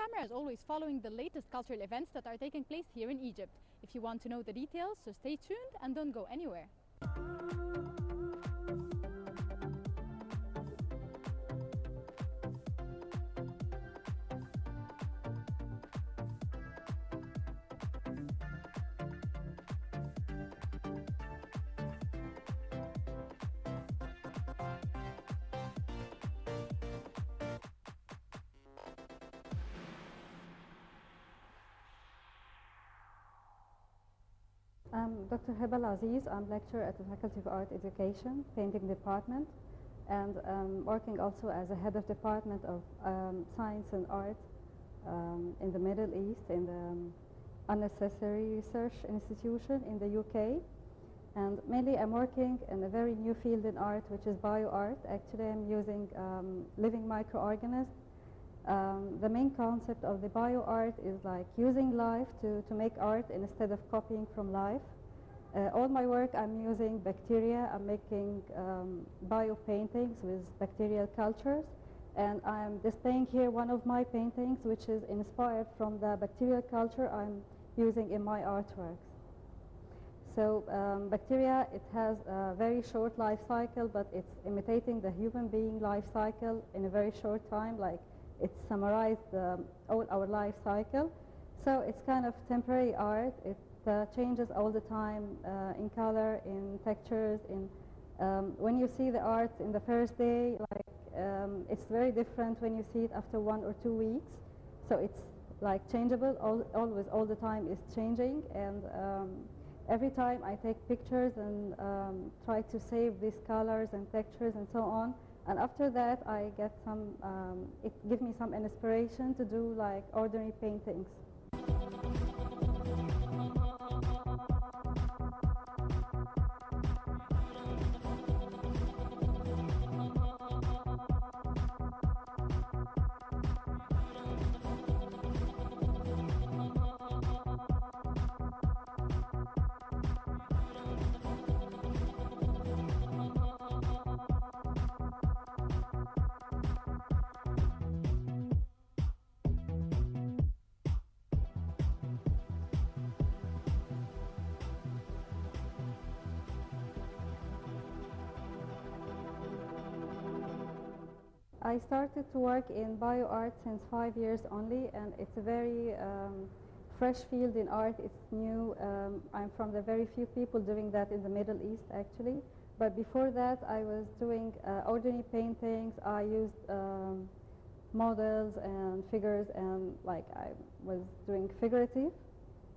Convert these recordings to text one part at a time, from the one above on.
camera is always following the latest cultural events that are taking place here in Egypt. If you want to know the details, so stay tuned and don't go anywhere. I'm Dr. Hebel Aziz. I'm lecturer at the Faculty of Art Education, Painting Department, and working also as a head of Department of Science and Art in the Middle East, in the Unnecessary Research Institution in the UK. And mainly I'm working in a very new field in art, which is bioart. Actually, I'm using living microorganisms. The main concept of the bioart is like using life to make art instead of copying from life. All my work, I'm using bacteria. I'm making bio paintings with bacterial cultures, and I'm displaying here one of my paintings, which is inspired from the bacterial culture I'm using in my artworks. So bacteria, it has a very short life cycle, but it's imitating the human being life cycle in a very short time, like it's summarized all our life cycle. So it's kind of temporary art. It changes all the time in color, in textures. When you see the art in the first day, it's very different when you see it after 1 or 2 weeks. So it's like changeable, always, all the time is changing. And every time I take pictures and try to save these colors and textures and so on. And after that, I get it gives me some inspiration to do like ordinary paintings. I started to work in bioart since 5 years only, and it's a very fresh field in art. It's new. I'm from the very few people doing that in the Middle East, actually. But before that, I was doing ordinary paintings. I used models and figures, and like I was doing figurative.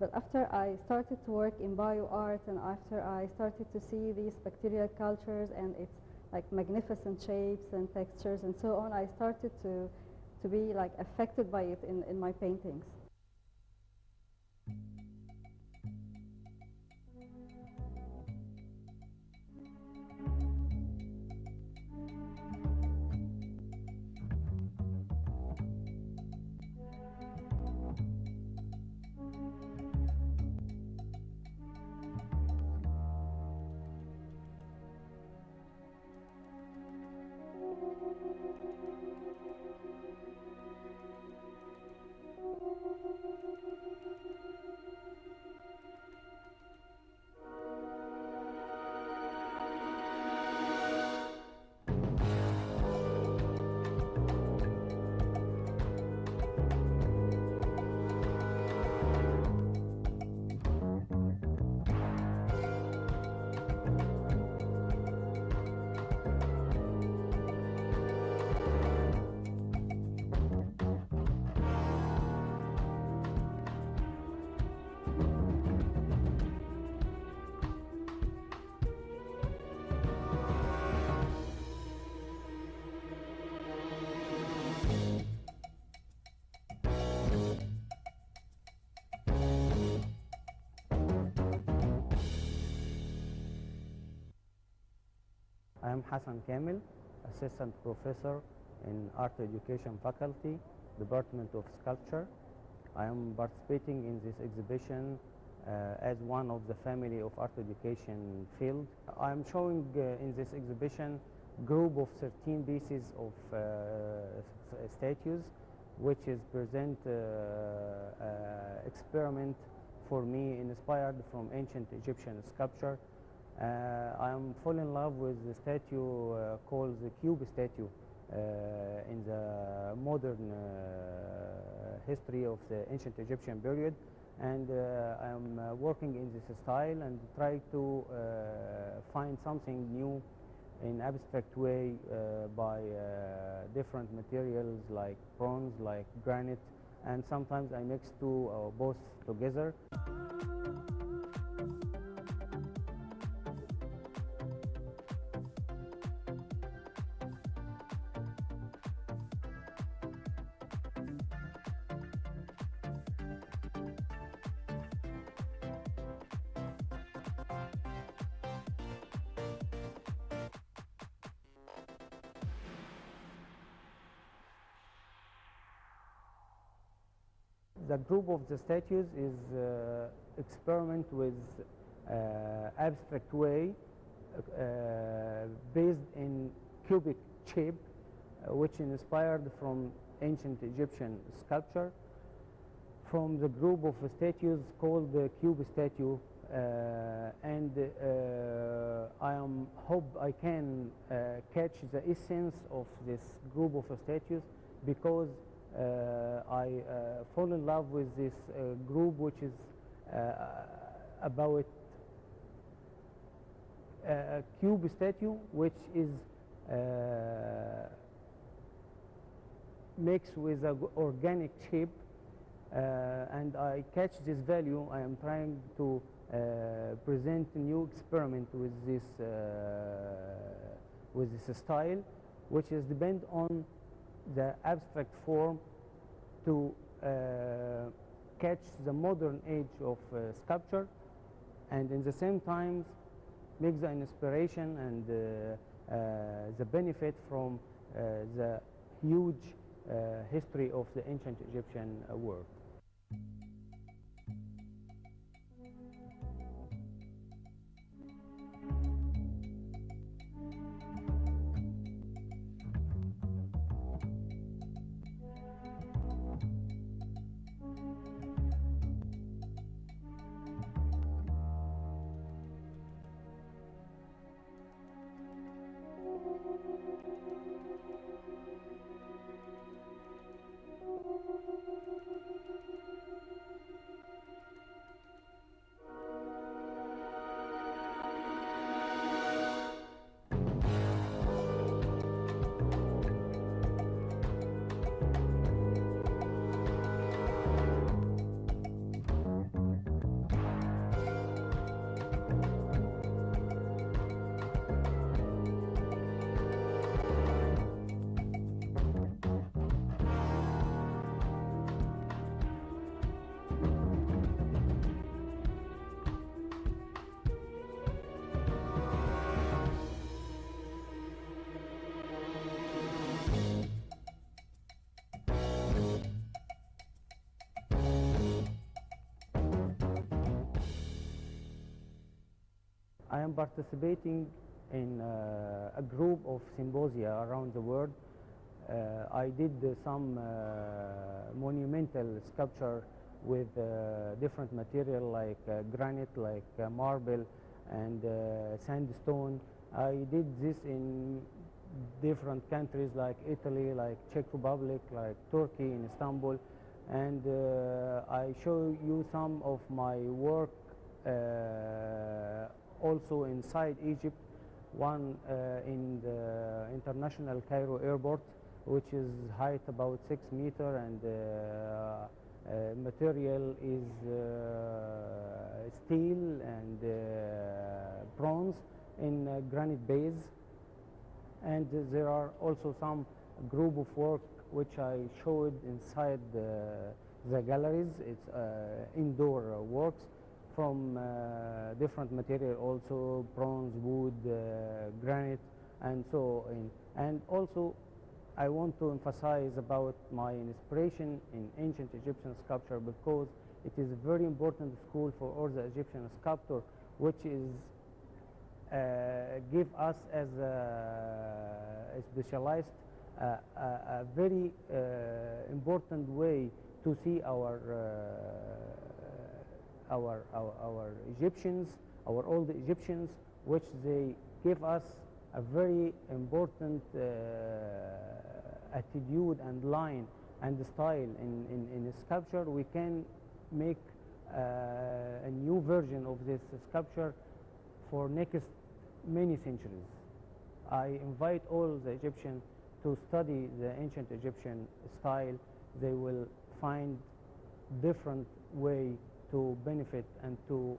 But after I started to work in bioart, and after I started to see these bacterial cultures and its like magnificent shapes and textures and so on, I started to be like affected by it in my paintings. I am Hassan Kamil, Assistant Professor in Art Education Faculty, Department of Sculpture. I am participating in this exhibition as one of the family of art education field. I am showing in this exhibition group of 13 pieces of statues which is present experiment for me inspired from ancient Egyptian sculpture. I am fall in love with the statue called the cube statue in the modern history of the ancient Egyptian period, and I am working in this style and try to find something new in abstract way by different materials like bronze, like granite, and sometimes I mix two or both together. The group of the statues is experiment with abstract way based in cubic shape, which inspired from ancient Egyptian sculpture. From the group of statues called the cube statue, and I hope I can catch the essence of this group of statues, because I fall in love with this group, which is about a cube statue, which is mixed with an organic shape, and I catch this value. I am trying to present a new experiment with this style, which is depend on the abstract form to catch the modern age of sculpture, and in the same time make the inspiration and the benefit from the huge history of the ancient Egyptian world. I am participating in a group of symposia around the world. I did some monumental sculpture with different material like granite, like marble, and sandstone. I did this in different countries like Italy, like Czech Republic, like Turkey, in Istanbul, and I show you some of my work also inside Egypt, one in the International Cairo Airport, which is height about 6 meters, and material is steel and bronze in granite base. And there are also some group of work which I showed inside the galleries. It's indoor works from different material, also bronze, wood, granite, and so on. And also I want to emphasize about my inspiration in ancient Egyptian sculpture, because it is a very important school for all the Egyptian sculptor, which is give us as a specialized a very important way to see our Egyptians, our old Egyptians, which they give us a very important attitude and line and style in sculpture. We can make a new version of this sculpture for next many centuries. I invite all the Egyptians to study the ancient Egyptian style. They will find different way to benefit and to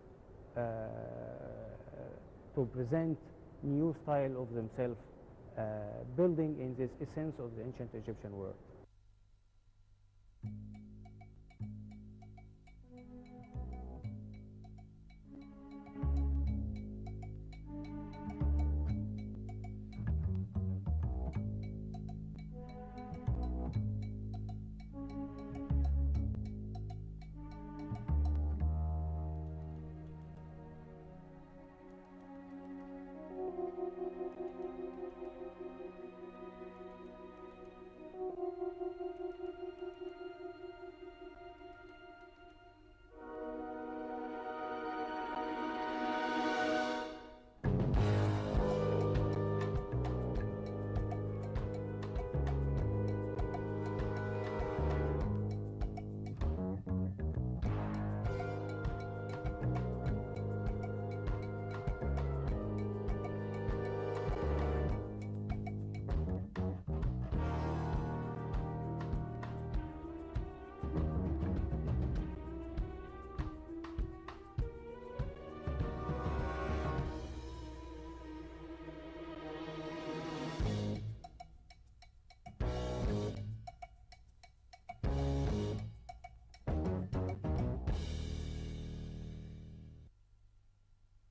present new style of themselves, building in this essence of the ancient Egyptian world.